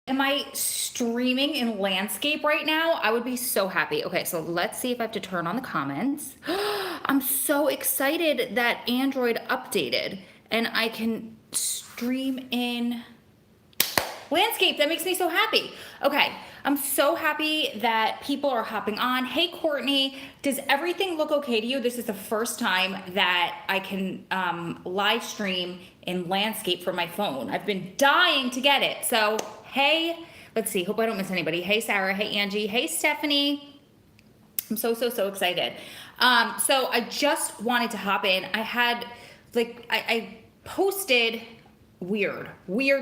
Am I streaming in landscape right now? I would be so happy. Okay, so let's see if I have to turn on the comments. I'm so excited that Android updated and I can stream in landscape. That makes me so happy. Okay, I'm so happy that people are hopping on. Hey, Courtney, does everything look okay to you? This is the first time that I can live stream in landscape from my phone. I've been dying to get it. So, hey, let's see. Hope I don't miss anybody. Hey, Sarah. Hey, Angie. Hey, Stephanie. I'm so excited. So I just wanted to hop in. I had, I posted weird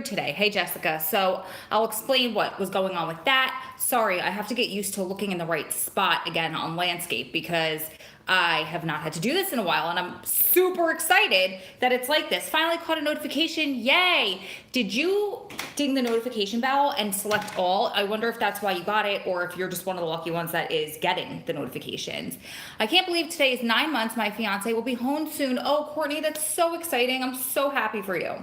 today. Hey, Jessica. So I'll explain what was going on with that. Sorry, I have to get used to looking in the right spot again on landscape because I have not had to do this in a while, and I'm super excited that it's like this. Finally caught a notification. Yay! Did you ding the notification bell and select all? I wonder if that's why you got it, or if you're just one of the lucky ones that is getting the notifications. I can't believe today is 9 months. My fiance will be home soon. Oh, Courtney, that's so exciting. I'm so happy for you.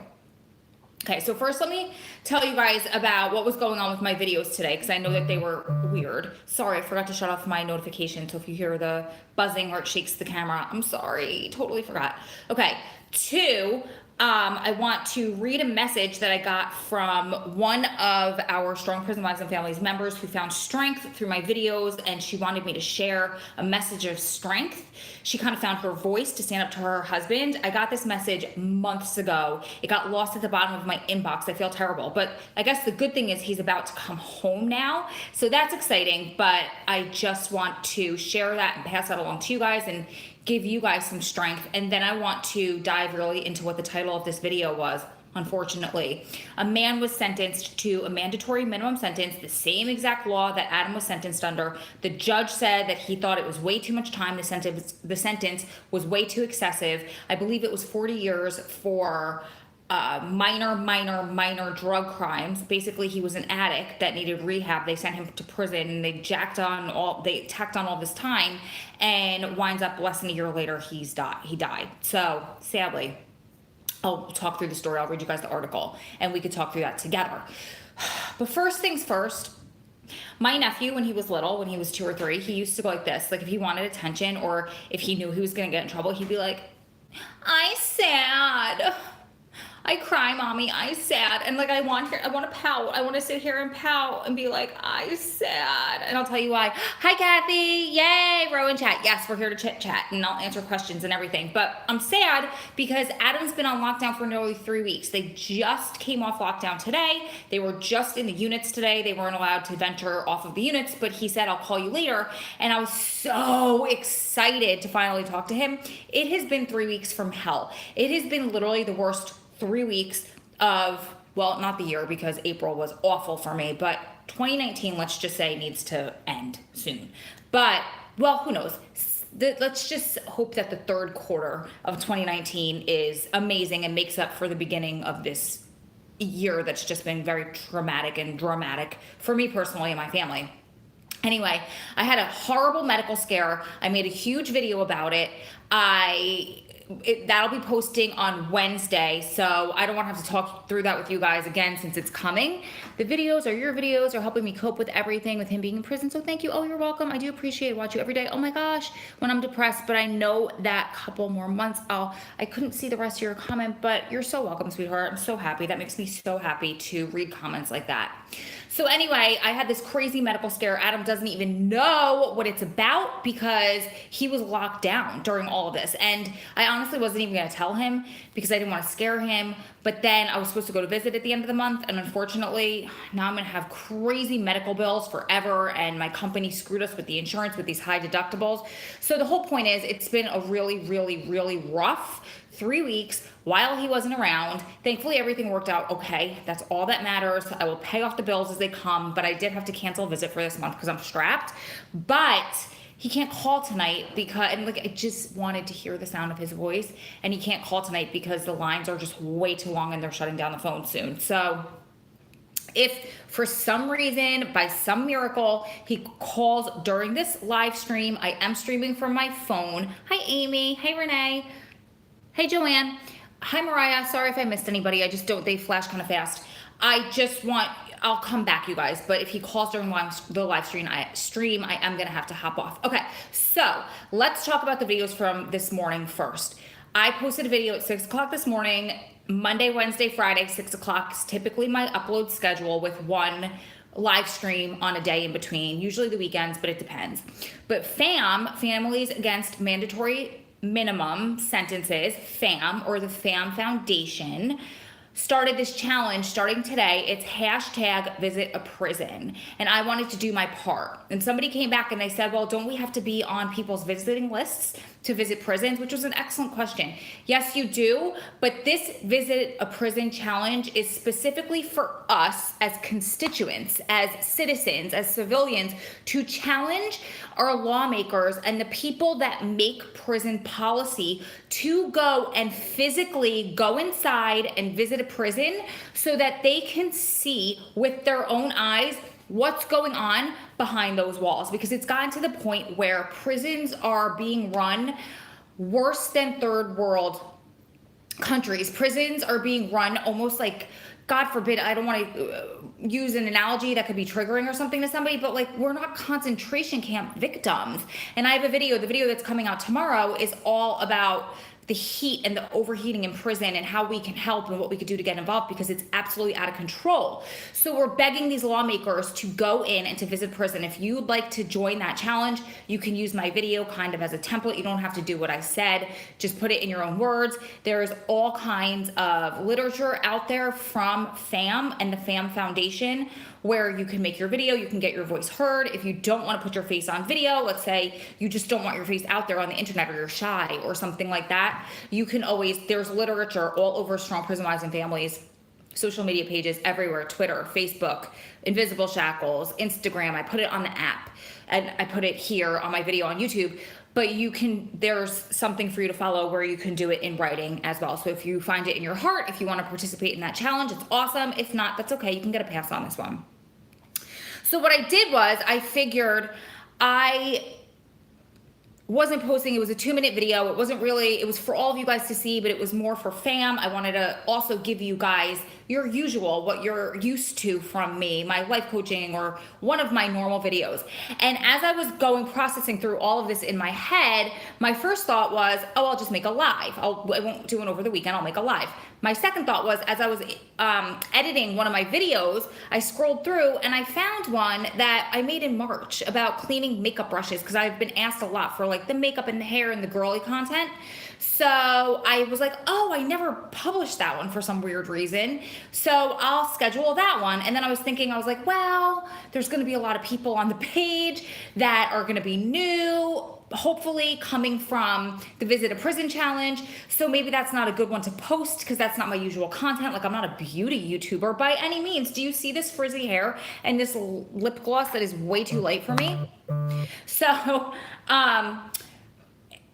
Okay, so first let me tell you guys about what was going on with my videos today, because I know that they were weird. Sorry, I forgot to shut off my notification, so if you hear the buzzing or it shakes the camera, I'm sorry, totally forgot. Okay, two, I want to read a message that I got from one of our Strong Prison Wives and Families members who found strength through my videos, and she wanted me to share a message of strength. She kind of found her voice to stand up to her husband. I got this message months ago. It got lost at the bottom of my inbox. I feel terrible, but I guess the good thing is he's about to come home now, so that's exciting. But I just want to share that and pass that along to you guys and give you guys some strength. And then I want to dive really into what the title of this video was. Unfortunately, a man was sentenced to a mandatory minimum sentence, the same exact law that Adam was sentenced under. The judge said that he thought it was way too much time. The sentence was way too excessive. I believe it was 40 years for minor drug crimes. Basically, he was an addict that needed rehab. They sent him to prison, and they tacked on all this time, and winds up less than a year later, he died. So sadly, I'll talk through the story. I'll read you guys the article, and we could talk through that together. But first things first, my nephew, when he was little, when he was 2 or 3, he used to go like this. Like if he wanted attention, or if he knew he was going to get in trouble, he'd be like, "I sad. I cry, mommy, I sad." And like I want to pout. I want to sit here and pout and be like, "I sad." And I'll tell you why. Hi, Kathy. Yay, Rowan chat. Yes, we're here to chit chat, and I'll answer questions and everything. But I'm sad because Adam's been on lockdown for nearly 3 weeks. They just came off lockdown today. They were just in the units today. They weren't allowed to venture off of the units, but he said, "I'll call you later." And I was so excited to finally talk to him. It has been 3 weeks from hell. It has been literally the worst 3 weeks of, well, not the year, because April was awful for me, but 2019, let's just say, needs to end soon. But, well, who knows? Let's just hope that the third quarter of 2019 is amazing and makes up for the beginning of this year that's just been very traumatic and dramatic for me personally and my family. Anyway, I had a horrible medical scare. I made a huge video about it. That'll be posting on Wednesday, so I don't want to have to talk through that with you guys again since it's coming. The videos are your videos, are helping me cope with everything with him being in prison, so thank you. Oh, you're welcome. I do appreciate it. Watch you every day. Oh my gosh, when I'm depressed, but I know that couple more months, I couldn't see the rest of your comment, but you're so welcome, sweetheart. I'm so happy. That makes me so happy to read comments like that. So anyway, I had this crazy medical scare. Adam doesn't even know what it's about because he was locked down during all of this. And I honestly wasn't even going to tell him because I didn't want to scare him. But then I was supposed to go to visit at the end of the month. And unfortunately, now I'm going to have crazy medical bills forever. And my company screwed us with the insurance with these high deductibles. So the whole point is it's been a really rough 3 weeks while he wasn't around. Thankfully, everything worked out okay. That's all that matters. I will pay off the bills as they come, but I did have to cancel a visit for this month because I'm strapped. But he can't call tonight because, and like, I just wanted to hear the sound of his voice, and he can't call tonight because the lines are just way too long and they're shutting down the phone soon. So if for some reason, by some miracle, he calls during this live stream, I am streaming from my phone. Hi, Amy. Hey, Renee. Hey, Joanne. Hi, Mariah. Sorry if I missed anybody. They flash kind of fast. I just want I'll come back, you guys. But if he calls during the live stream, I am going to have to hop off. Okay, so let's talk about the videos from this morning first. I posted a video at 6 o'clock this morning. Monday, Wednesday, Friday, 6 o'clock is typically my upload schedule, with one live stream on a day in between, usually the weekends, but it depends. But Families Against Mandatory Minimum Sentences, FAM, or the FAM Foundation, started this challenge starting today. It's #VisitAPrison. And I wanted to do my part. And somebody came back and they said, well, don't we have to be on people's visiting lists to visit prisons? Which was an excellent question. Yes, you do. But this Visit a Prison challenge is specifically for us as constituents, as citizens, as civilians, to challenge our lawmakers and the people that make prison policy to go and physically go inside and visit a prison so that they can see with their own eyes what's going on behind those walls. Because it's gotten to the point where prisons are being run worse than third world countries. Prisons are being run almost like, God forbid, I don't want to use an analogy that could be triggering or something to somebody, but like, we're not concentration camp victims. And I have a video, the video that's coming out tomorrow is all about the heat and the overheating in prison and how we can help and what we could do to get involved, because it's absolutely out of control. So we're begging these lawmakers to go in and to visit prison. If you'd like to join that challenge, you can use my video kind of as a template. You don't have to do what I said. Just put it in your own words. There's all kinds of literature out there from FAM and the FAM Foundation where you can make your video, you can get your voice heard. If you don't want to put your face on video, let's say you just don't want your face out there on the internet, or you're shy or something like that, you can always, there's literature all over Strong Prison Wives and Families, social media pages everywhere, Twitter, Facebook, Invisible Shackles, Instagram. I put it on the app and I put it here on my video on YouTube. But you can, there's something for you to follow where you can do it in writing as well. So if you find it in your heart, if you want to participate in that challenge, it's awesome. If not, that's okay. You can get a pass on this one. So what I did was I figured I wasn't posting. It was a 2-minute video. It wasn't really, it was for all of you guys to see, but it was more for fam. I wanted to also give you guys your usual, what you're used to from me, my life coaching or one of my normal videos. And as I was processing through all of this in my head, my first thought was, oh, I'll just make a live. I won't do it over the weekend. I'll make a live. My second thought was, as I was editing one of my videos, I scrolled through and I found one that I made in March about cleaning makeup brushes, because I've been asked a lot for like the makeup and the hair and the girly content. So I was like, oh, I never published that one for some weird reason. So I'll schedule that one. And then I was thinking, I was like, well, there's going to be a lot of people on the page that are going to be new, hopefully coming from the Visit a Prison challenge. So maybe that's not a good one to post, because that's not my usual content. Like, I'm not a beauty YouTuber by any means. Do you see this frizzy hair and this lip gloss that is way too light for me? So,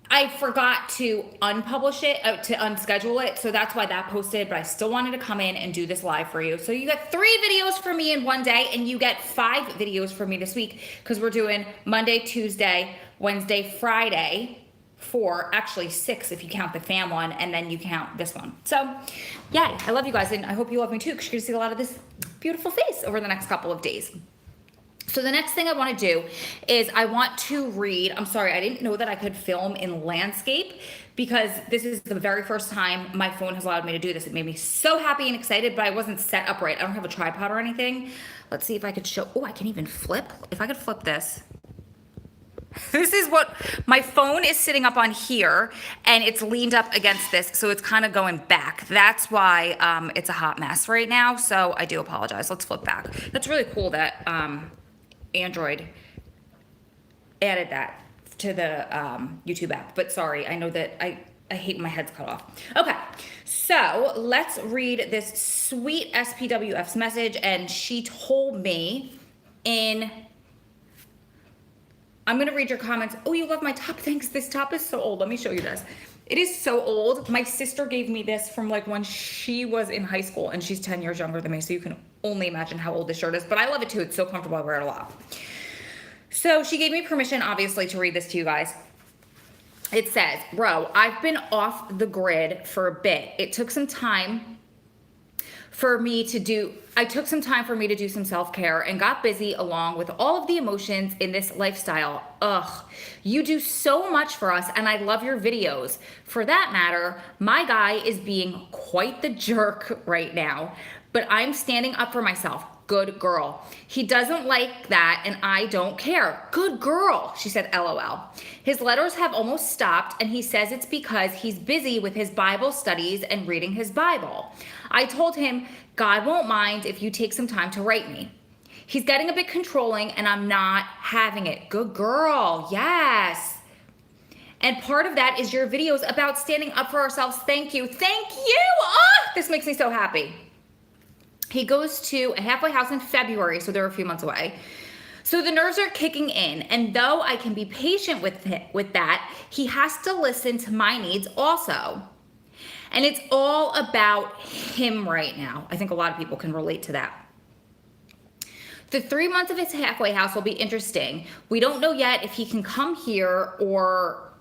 I forgot to unpublish it, to unschedule it. So that's why that posted, but I still wanted to come in and do this live for you. So you get 3 videos from me in one day, and you get 5 videos from me this week, because we're doing Monday, Tuesday, Wednesday, Friday, 4, actually 6 if you count the fam one, and then you count this one. So yeah, I love you guys, and I hope you love me too, because you're gonna see a lot of this beautiful face over the next couple of days. So the next thing I want to do is I want to read, I'm sorry, I didn't know that I could film in landscape, because this is the very first time my phone has allowed me to do this. It made me so happy and excited, but I wasn't set up right. I don't have a tripod or anything. Let's see if I could show, oh, I can even flip. If I could flip this. This is what, my phone is sitting up on here and it's leaned up against this, so it's kind of going back. That's why it's a hot mess right now, so I do apologize. Let's flip back. That's really cool that Android added that to the YouTube app, but sorry, I know that I hate when my head's cut off. Okay, so let's read this sweet SPWF's message, and she told me I'm gonna read your comments. Oh, you love my top, thanks. This top is so old. Let me show you this. It is so old. My sister gave me this from like when she was in high school, and she's 10 years younger than me, so you can only imagine how old this shirt is, but I love it too. It's so comfortable. I wear it a lot. So she gave me permission, obviously, to read this to you guys. It says, bro, I've been off the grid for a bit. It took some time I took some time for me to do some self-care and got busy along with all of the emotions in this lifestyle. Ugh, you do so much for us and I love your videos. For that matter, my guy is being quite the jerk right now, but I'm standing up for myself. Good girl. He doesn't like that and I don't care. Good girl, she said, LOL. His letters have almost stopped and he says it's because he's busy with his Bible studies and reading his Bible. I told him, God won't mind if you take some time to write me. He's getting a bit controlling and I'm not having it. Good girl, yes. And part of that is your videos about standing up for ourselves. Thank you, thank you. Oh, this makes me so happy. He goes to a halfway house in February, so they're a few months away. So the nerves are kicking in, and though I can be patient with that, he has to listen to my needs also. And it's all about him right now. I think a lot of people can relate to that. The 3 months of his halfway house will be interesting. We don't know yet if he can come here or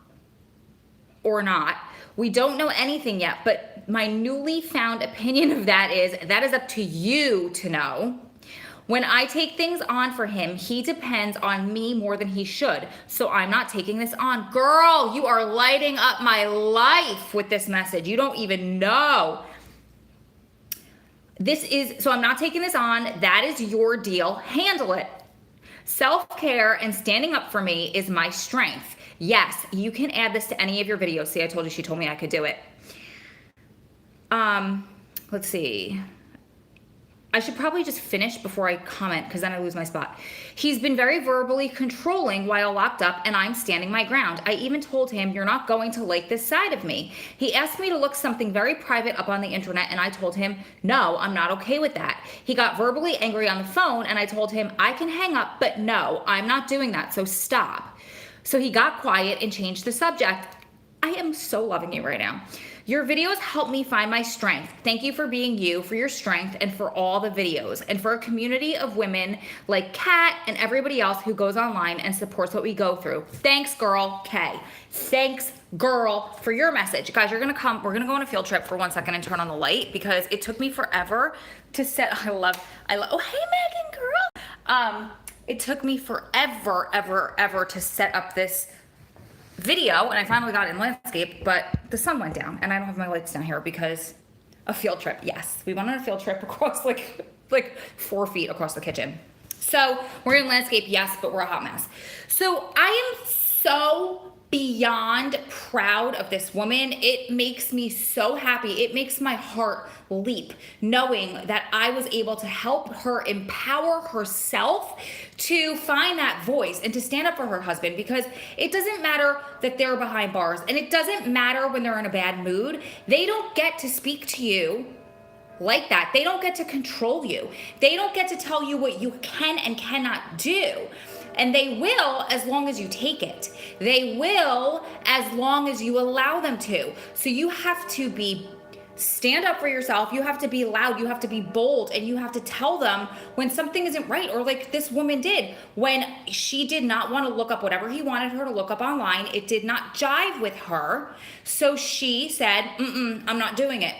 not. We don't know anything yet, but my newly found opinion of that is up to you to know. When I take things on for him, he depends on me more than he should. So I'm not taking this on. Girl, you are lighting up my life with this message. You don't even know. So I'm not taking this on. That is your deal. Handle it. Self-care and standing up for me is my strength. Yes, you can add this to any of your videos. See, I told you, she told me I could do it. Let's see. I should probably just finish before I comment because then I lose my spot. He's been very verbally controlling while locked up and I'm standing my ground. I even told him, you're not going to like this side of me. He asked me to look something very private up on the internet and I told him, no, I'm not okay with that. He got verbally angry on the phone and I told him, I can hang up, but no, I'm not doing that, so stop. So he got quiet and changed the subject. I am so loving you right now. Your videos help me find my strength. Thank you for being you, for your strength, and for all the videos, and for a community of women like Kat and everybody else who goes online and supports what we go through. Thanks, girl, Kay. Thanks, girl, for your message. Guys, we're gonna go on a field trip for 1 second and turn on the light because it took me forever to set, oh, hey, Megan, girl. It took me forever, ever to set up this video, and I finally got it in landscape, but the sun went down and I don't have my lights down here because a field trip. Yes, we went on a field trip across like 4 feet across the kitchen. So we're in landscape, yes, but we're a hot mess. So I am so beyond proud of this woman. It makes me so happy. It makes my heart leap knowing that I was able to help her empower herself to find that voice and to stand up for her husband, because it doesn't matter that they're behind bars and it doesn't matter when they're in a bad mood. They don't get to speak to you like that. They don't get to control you. They don't get to tell you what you can and cannot do. And they will as long as you take it. They will as long as you allow them to. So you have to stand up for yourself. You have to be loud. You have to be bold. And you have to tell them when something isn't right. Or like this woman did when she did not want to look up whatever he wanted her to look up online. It did not jive with her. So she said, I'm not doing it.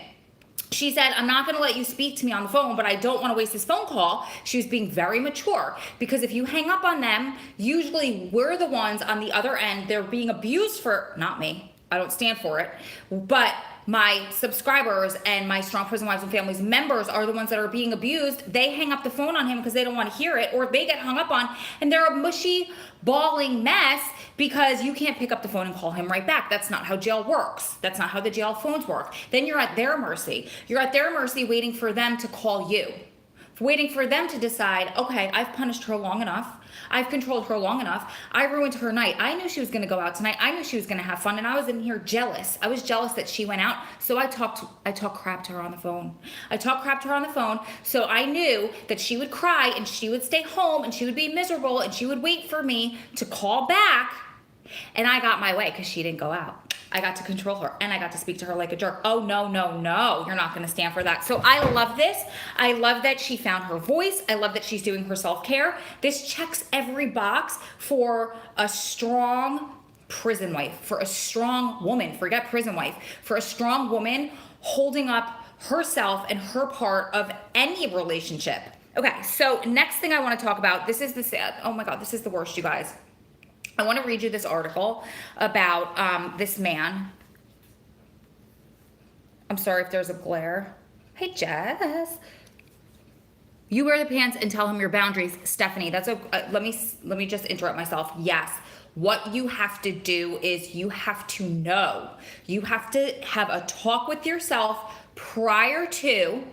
She said, I'm not going to let you speak to me on the phone, but I don't want to waste this phone call. She was being very mature, because if you hang up on them, usually we're the ones on the other end. They're being abused for, not me, I don't stand for it, but my subscribers and my Strong Prison Wives and Families members are the ones that are being abused. They hang up the phone on him because they don't want to hear it, or they get hung up on and they're a mushy, bawling mess because you can't pick up the phone and call him right back. That's not how jail works. That's not how the jail phones work. Then you're at their mercy. You're at their mercy waiting for them to call you, waiting for them to decide, okay, I've punished her long enough. I've controlled her long enough. I ruined her night. I knew she was going to go out tonight. I knew she was going to have fun, and I was in here jealous. I was jealous that she went out, so I talked crap to her on the phone. I talked crap to her on the phone, so I knew that she would cry, and she would stay home, and she would be miserable, and she would wait for me to call back, and I got my way because she didn't go out. I got to control her, and I got to speak to her like a jerk. Oh, no, you're not going to stand for that. So I love this. I love that she found her voice. I love that she's doing her self-care. This checks every box for a strong prison wife, for a strong woman. Forget prison wife. For a strong woman holding up herself and her part of any relationship. Okay, so next thing I want to talk about, this is oh my God, this is the worst, you guys. I want to read you this article about this man. I'm sorry if there's a glare. Hey, Jess. You wear the pants and tell him your boundaries. Stephanie, that's let me just interrupt myself. Yes. What you have to do is you have to know. You have to have a talk with yourself prior to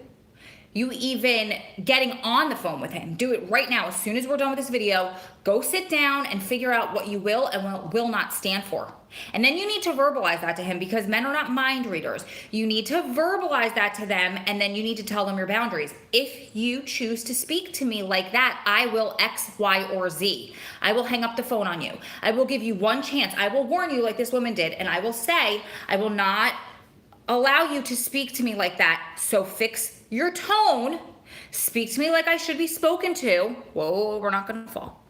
you even getting on the phone with him. Do it right now. As soon as we're done with this video, go sit down and figure out what you will and will not stand for. And then you need to verbalize that to him, because men are not mind readers. You need to verbalize that to them, and then you need to tell them your boundaries. If you choose to speak to me like that, I will X, Y, or Z. I will hang up the phone on you. I will give you one chance. I will warn you like this woman did, and I will say, I will not allow you to speak to me like that. So fix your tone. Speak to me like I should be spoken to. Whoa, we're not gonna fall.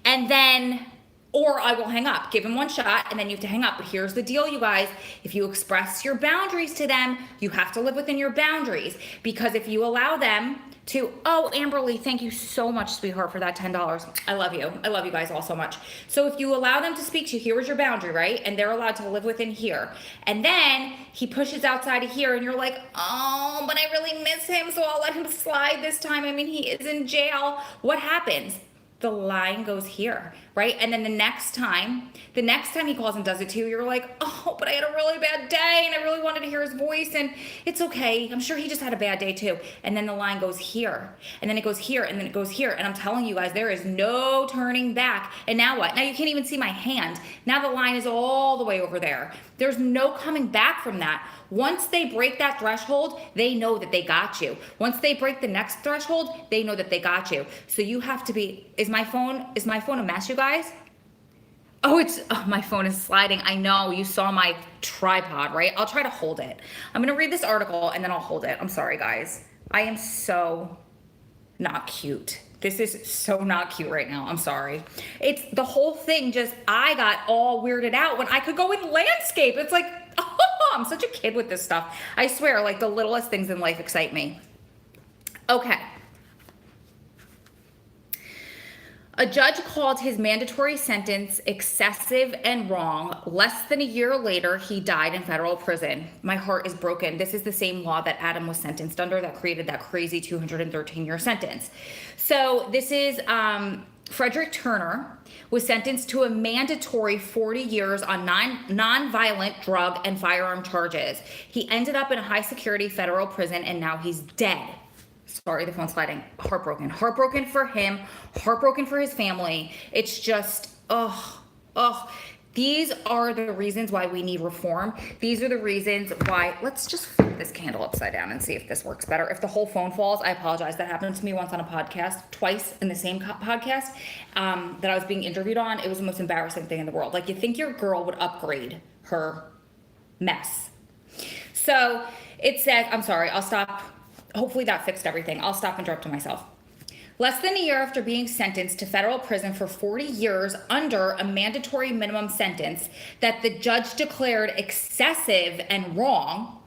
And then, or I will hang up. Give him one shot and then you have to hang up. But here's the deal, you guys. If you express your boundaries to them, you have to live within your boundaries. Because if you allow them to, oh, Amberly, thank you so much, sweetheart, for that $10. I love you. I love you guys all so much. So if you allow them to speak to you, here is your boundary, right? And they're allowed to live within here. And then he pushes outside of here and you're like, oh, but I really miss him, so I'll let him slide this time. I mean, he is in jail. What happens? The line goes here, right? And then the next time he calls and does it to you, you're like, oh, but I had a really bad day and I really wanted to hear his voice and it's okay. I'm sure he just had a bad day too. And then the line goes here and then it goes here and then it goes here. And I'm telling you guys, there is no turning back. And now what? Now you can't even see my hand. Now the line is all the way over there. There's no coming back from that. Once they break that threshold, they know that they got you. Once they break the next threshold, they know that they got you. So you have to be, is my phone a mess, you guys? Oh, my phone is sliding. I know, you saw my tripod, right? I'll try to hold it. I'm gonna read this article and then I'll hold it. I'm sorry, guys. I am so not cute. This is so not cute right now. I'm sorry. It's the whole thing I got all weirded out when I could go in landscape. It's like, oh, I'm such a kid with this stuff. I swear, like the littlest things in life excite me. Okay. A judge called his mandatory sentence excessive and wrong. Less than a year later, he died in federal prison. My heart is broken. This is the same law that Adam was sentenced under that created that crazy 213-year sentence. So this is Frederick Turner was sentenced to a mandatory 40 years on non-violent drug and firearm charges. He ended up in a high-security federal prison, and now he's dead. Sorry, the phone's sliding. Heartbroken. Heartbroken for him. Heartbroken for his family. It's just, these are the reasons why we need reform. These are the reasons why, let's just flip this candle upside down and see if this works better. If the whole phone falls, I apologize. That happened to me once on a podcast, twice in the same podcast that I was being interviewed on. It was the most embarrassing thing in the world. Like, you think your girl would upgrade her mess. So it said, I'm sorry, I'll stop. Hopefully that fixed everything. I'll stop interrupting myself. Less than a year after being sentenced to federal prison for 40 years under a mandatory minimum sentence that the judge declared excessive and wrong,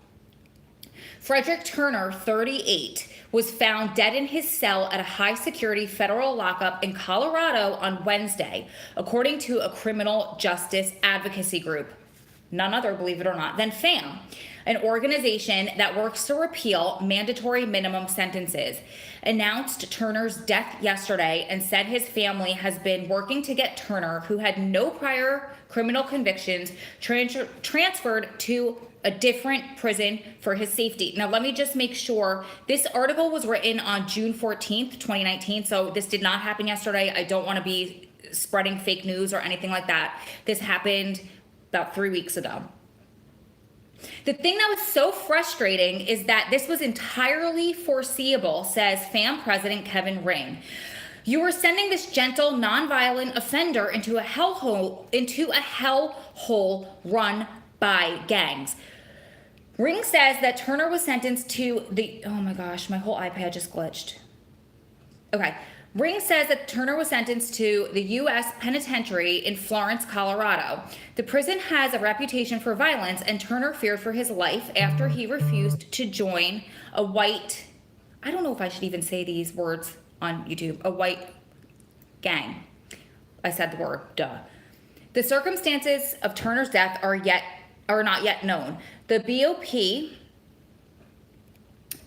Frederick Turner, 38, was found dead in his cell at a high-security federal lockup in Colorado on Wednesday, according to a criminal justice advocacy group. None other, believe it or not, than FAM, an organization that works to repeal mandatory minimum sentences, announced Turner's death yesterday and said his family has been working to get Turner, who had no prior criminal convictions, transferred to a different prison for his safety. Now, let me just make sure. This article was written on June 14th, 2019, so this did not happen yesterday. I don't want to be spreading fake news or anything like that. This happened about 3 weeks ago. The thing that was so frustrating is that this was entirely foreseeable, says FAM President Kevin Ring. You are sending this gentle, nonviolent offender into a hellhole run by gangs. Ring says that Turner was sentenced to oh my gosh, my whole iPad just glitched. Okay. Ring says that Turner was sentenced to the U.S. penitentiary in Florence, Colorado. The prison has a reputation for violence, and Turner feared for his life after he refused to join a white, I don't know if I should even say these words on YouTube, a white gang. I said the word, duh. The circumstances of Turner's death are not yet known. The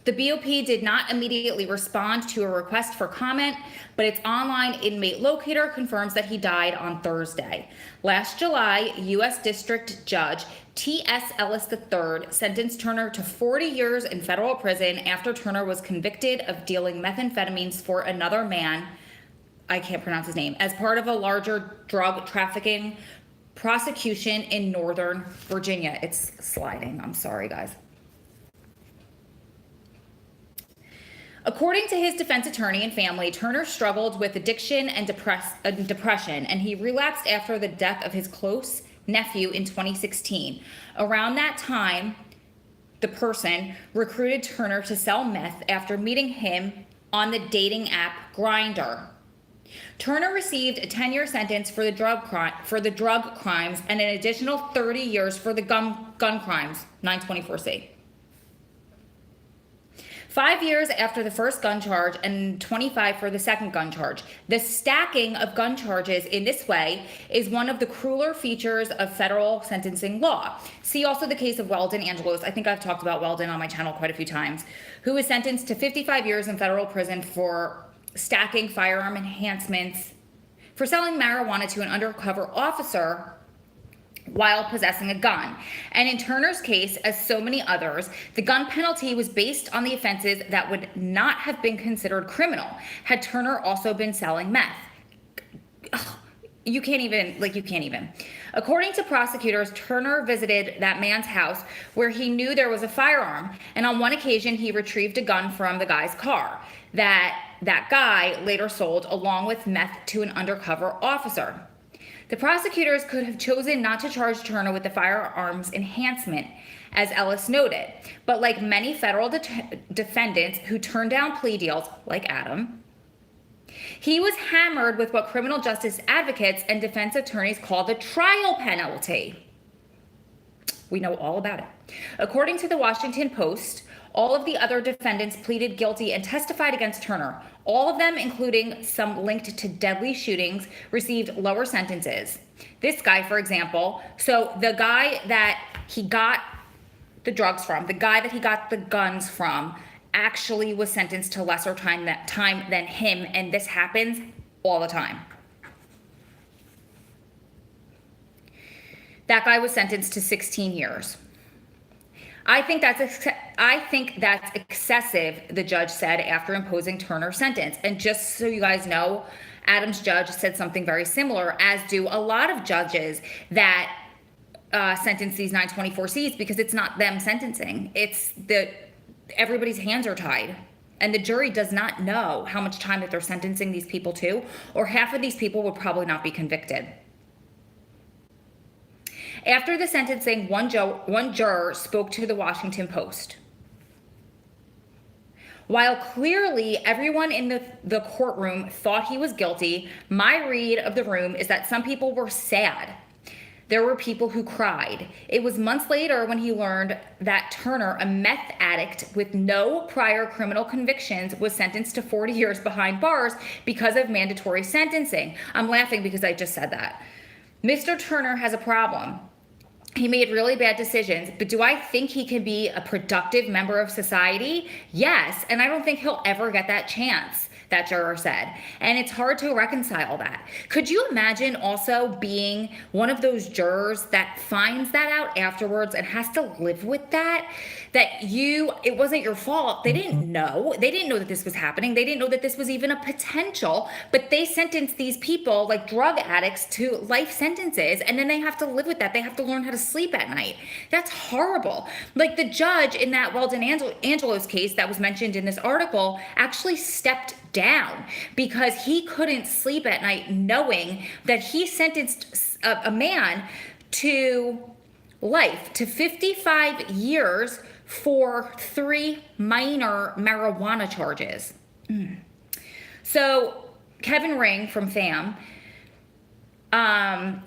BOP did not immediately respond to a request for comment, but its online inmate locator confirms that he died on Thursday. Last July, U.S. District Judge T.S. Ellis III sentenced Turner to 40 years in federal prison after Turner was convicted of dealing methamphetamines for another man, I can't pronounce his name, as part of a larger drug trafficking prosecution in Northern Virginia. It's sliding. I'm sorry, guys. According to his defense attorney and family, Turner struggled with addiction and depression, and he relapsed after the death of his close nephew in 2016. Around that time, the person recruited Turner to sell meth after meeting him on the dating app Grindr. Turner received a 10-year sentence for the drug crimes and an additional 30 years for the gun crimes, 924C. 5 years after the first gun charge and 25 for the second gun charge. The stacking of gun charges in this way is one of the crueler features of federal sentencing law. See also the case of Weldon Angelos. I think I've talked about Weldon on my channel quite a few times, who was sentenced to 55 years in federal prison for stacking firearm enhancements for selling marijuana to an undercover officer while possessing a gun. And in Turner's case, as so many others, the gun penalty was based on the offenses that would not have been considered criminal had Turner also been selling meth. Ugh, you can't even. According to prosecutors, Turner visited that man's house where he knew there was a firearm, and on one occasion he retrieved a gun from the guy's car that guy later sold along with meth to an undercover officer. The prosecutors could have chosen not to charge Turner with the firearms enhancement, as Ellis noted, but like many federal defendants who turned down plea deals, like Adam, he was hammered with what criminal justice advocates and defense attorneys call the trial penalty. We know all about it. According to the Washington Post, all of the other defendants pleaded guilty and testified against Turner. All of them, including some linked to deadly shootings, received lower sentences. This guy, for example, so the guy that he got the drugs from, the guy that he got the guns from, actually was sentenced to lesser time than him, and this happens all the time. That guy was sentenced to 16 years. I think that's excessive, the judge said after imposing Turner's sentence. And just so you guys know, Adam's judge said something very similar, as do a lot of judges that sentence these 924Cs, because it's not them sentencing. It's everybody's hands are tied. And the jury does not know how much time that they're sentencing these people to, or half of these people would probably not be convicted. After the sentencing, one juror spoke to the Washington Post. While clearly everyone in the courtroom thought he was guilty, my read of the room is that some people were sad. There were people who cried. It was months later when he learned that Turner, a meth addict with no prior criminal convictions, was sentenced to 40 years behind bars because of mandatory sentencing. I'm laughing because I just said that. Mr. Turner has a problem. He made really bad decisions, but do I think he can be a productive member of society? Yes, and I don't think he'll ever get that chance, that juror said. And it's hard to reconcile that. Could you imagine also being one of those jurors that finds that out afterwards and has to live with that? That it wasn't your fault. They didn't know. They didn't know that this was happening. They didn't know that this was even a potential, but they sentenced these people like drug addicts to life sentences, and then they have to live with that. They have to learn how to sleep at night. That's horrible. Like the judge in that Weldon Angelos case that was mentioned in this article actually stepped down because he couldn't sleep at night knowing that he sentenced a man to life, to 55 years for 3 minor marijuana charges. So Kevin Ring from FAM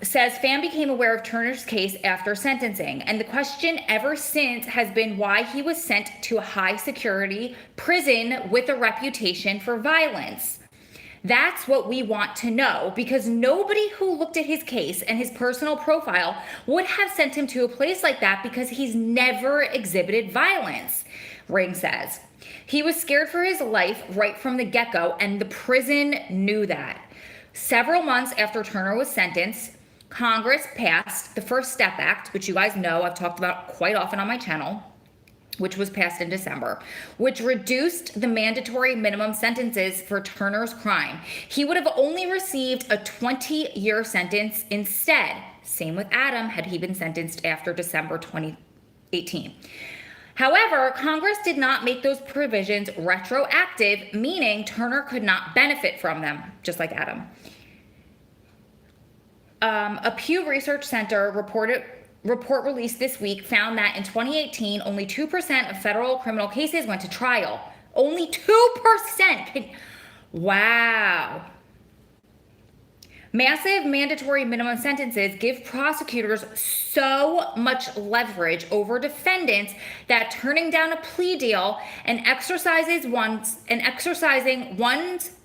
says FAM became aware of Turner's case after sentencing, and the question ever since has been why he was sent to a high security prison with a reputation for violence. That's what we want to know, because nobody who looked at his case and his personal profile would have sent him to a place like that because he's never exhibited violence, Ring says. He was scared for his life right from the get-go, and the prison knew that. Several months after Turner was sentenced, Congress passed the First Step Act, which you guys know I've talked about quite often on my channel, which was passed in December, which reduced the mandatory minimum sentences for Turner's crime. He would have only received a 20-year sentence instead. Same with Adam had he been sentenced after December 2018. However, Congress did not make those provisions retroactive, meaning Turner could not benefit from them, just like Adam. A Pew Research Center report released this week found that in 2018, only 2% of federal criminal cases went to trial. Only 2%. Wow. Massive mandatory minimum sentences give prosecutors so much leverage over defendants that turning down a plea deal and exercising one's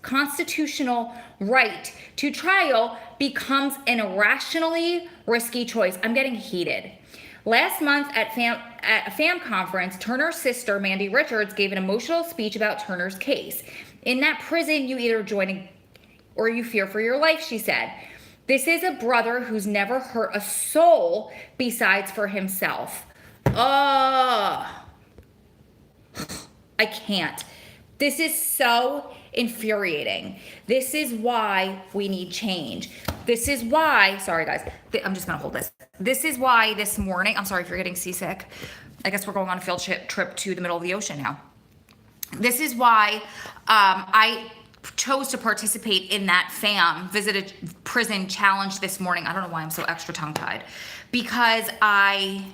constitutional right to trial becomes an irrationally risky choice. I'm getting heated. Last month at a FAM conference, Turner's sister, Mandy Richards, gave an emotional speech about Turner's case. In that prison, you either join or you fear for your life, she said. This is a brother who's never hurt a soul besides for himself. I can't. This is so infuriating. This is why we need change. This is why, sorry guys, I'm just gonna hold this. This is why this morning, I'm sorry if you're getting seasick. I guess we're going on a field trip to the middle of the ocean now. This is why I chose to participate in that FAM visited prison challenge this morning. I don't know why I'm so extra tongue-tied, because I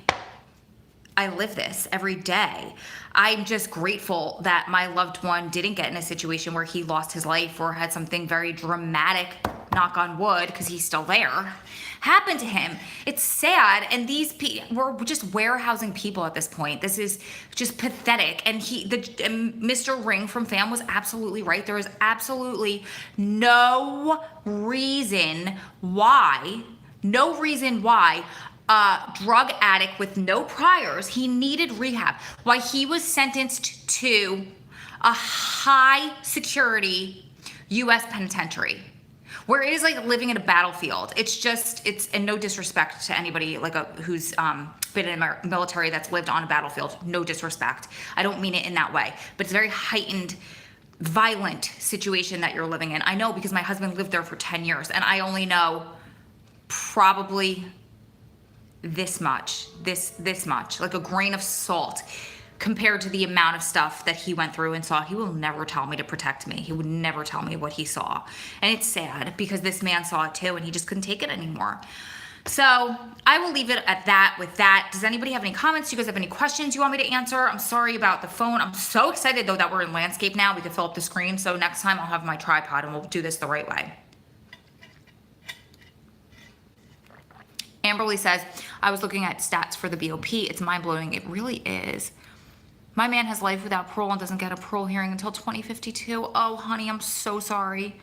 live this every day. I'm just grateful that my loved one didn't get in a situation where he lost his life or had something very dramatic, knock on wood, because he's still there, happen to him. It's sad, and these we're just warehousing people at this point. This is just pathetic. And Mr. Ring from FAM was absolutely right. There is absolutely no reason why a drug addict with no priors, he needed rehab, why he was sentenced to a high security U.S. penitentiary, where it is like living in a battlefield. It's and no disrespect to anybody who's been in the military that's lived on a battlefield, no disrespect. I don't mean it in that way, but it's a very heightened, violent situation that you're living in. I know because my husband lived there for 10 years and I only know probably this much, like a grain of salt compared to the amount of stuff that he went through and saw. He will never tell me to protect me. He would never tell me what he saw. And it's sad because this man saw it too and he just couldn't take it anymore. So I will leave it at that with that. Does anybody have any comments? Do you guys have any questions you want me to answer? I'm sorry about the phone. I'm so excited though that we're in landscape now. We can fill up the screen. So next time I'll have my tripod and we'll do this the right way. Amberly says, I was looking at stats for the BOP. It's mind-blowing. It really is. My man has life without parole and doesn't get a parole hearing until 2052. Oh, honey, I'm so sorry.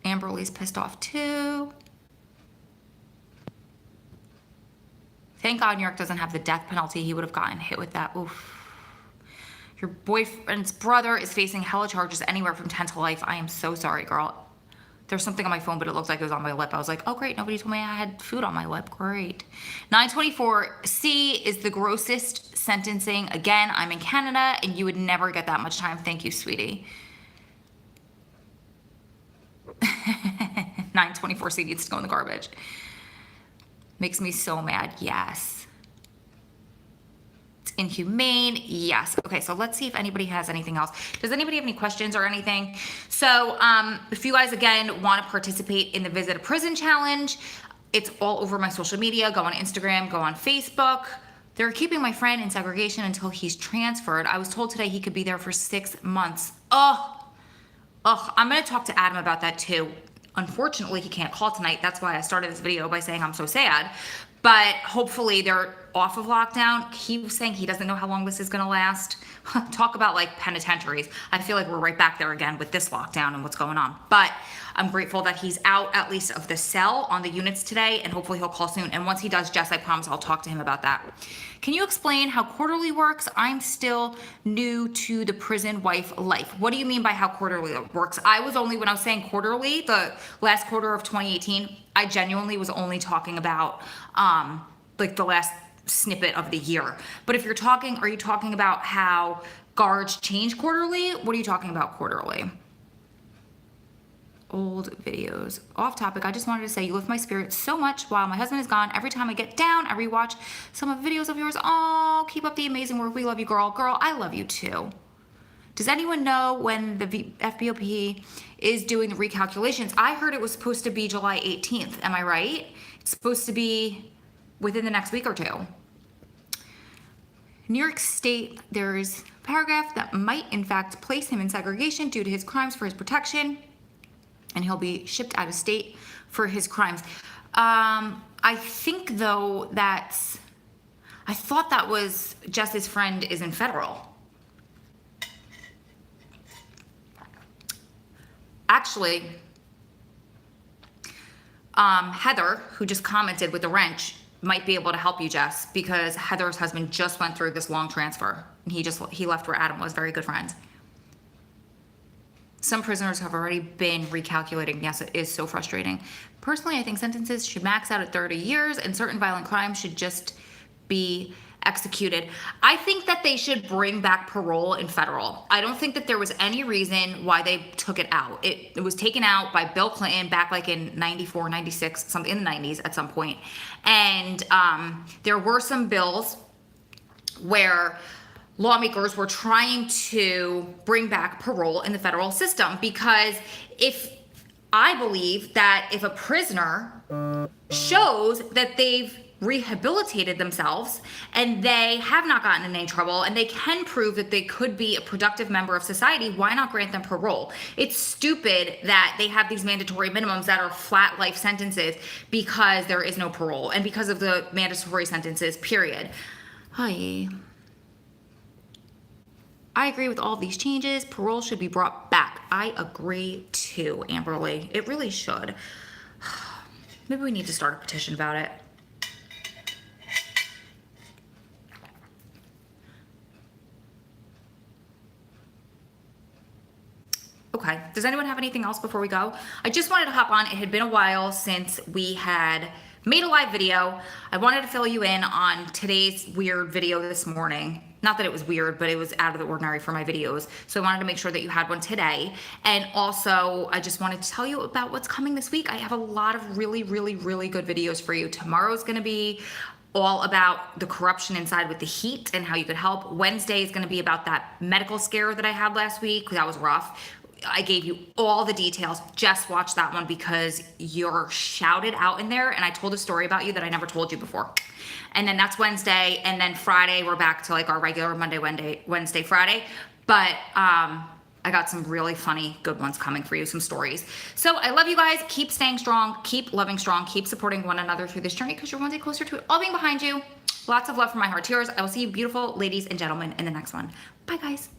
Amberly's pissed off too. Thank God New York doesn't have the death penalty. He would have gotten hit with that. Oof. Your boyfriend's brother is facing hella charges anywhere from 10 to life. I am so sorry, girl. There's something on my phone, but it looked like it was on my lip. I was like, oh, great. Nobody told me I had food on my lip. Great. 924C is the grossest sentencing. Again, I'm in Canada, and you would never get that much time. Thank you, sweetie. 924C needs to go in the garbage. Makes me so mad. Yes. It's inhumane. Yes. Okay, so let's see if anybody has anything else. Does anybody have any questions or anything? So if you guys, again, want to participate in the Visit a Prison Challenge, it's all over my social media. Go on Instagram, go on Facebook. They're keeping my friend in segregation until he's transferred. I was told today he could be there for 6 months. Oh, I'm going to talk to Adam about that too. Unfortunately, he can't call tonight. That's why I started this video by saying I'm so sad. But hopefully they're off of lockdown. He was saying he doesn't know how long this is going to last. Talk about like penitentiaries. I feel like we're right back there again with this lockdown and what's going on. But I'm grateful that he's out at least of the cell on the units today, and hopefully he'll call soon. And once he does, Jess, I promise I'll talk to him about that. Can you explain how quarterly works? I'm still new to the prison wife life. What do you mean by how quarterly works? When I was saying quarterly, the last quarter of 2018, I genuinely was only talking about like the last snippet of the year. But if are you talking about how guards change quarterly? What are you talking about quarterly? Old videos. Off topic, I just wanted to say you lift my spirits so much while my husband is gone. Every time I get down, I rewatch some of the videos of yours. Oh, keep up the amazing work. We love you, girl. Girl, I love you too. Does anyone know when the FBOP is doing the recalculations? I heard it was supposed to be July 18th. Am I right? It's supposed to be within the next week or two. New York State, there's a paragraph that might in fact place him in segregation due to his crimes for his protection, and he'll be shipped out of state for his crimes. I think though I thought that was Jess's friend is in federal. Actually, Heather, who just commented with the wrench, might be able to help you, Jess, because Heather's husband just went through this long transfer. And he left where Adam was, very good friends. Some prisoners have already been recalculating. Yes, it is so frustrating. Personally, I think sentences should max out at 30 years and certain violent crimes should just be executed. I think that they should bring back parole in federal. I don't think that there was any reason why they took it out. It was taken out by Bill Clinton back like in 94, 96, something in the 90s at some point. And there were some bills where lawmakers were trying to bring back parole in the federal system, because I believe that if a prisoner shows that they've rehabilitated themselves and they have not gotten in any trouble and they can prove that they could be a productive member of society, why not grant them parole? It's stupid that they have these mandatory minimums that are flat life sentences because there is no parole and because of the mandatory sentences, period. Hi. I agree with all of these changes. Parole should be brought back. I agree too, Amberly. It really should. Maybe we need to start a petition about it. Okay, does anyone have anything else before we go? I just wanted to hop on. It had been a while since we had made a live video. I wanted to fill you in on today's weird video this morning. Not that it was weird, but it was out of the ordinary for my videos. So I wanted to make sure that you had one today. And also, I just wanted to tell you about what's coming this week. I have a lot of really, really, really good videos for you. Tomorrow's gonna be all about the corruption inside with the heat and how you could help. Wednesday is gonna be about that medical scare that I had last week. That was rough. I gave you all the details. Just watch that one because you're shouted out in there, and I told a story about you that I never told you before. And then that's Wednesday, and then Friday we're back to like our regular Monday, Wednesday, Friday. But I got some really funny, good ones coming for you, some stories. So I love you guys. Keep staying strong, keep loving strong, keep supporting one another through this journey because you're one day closer to it all being behind you. Lots of love from my heart. Tears. I will see you beautiful ladies and gentlemen in the next one. Bye guys.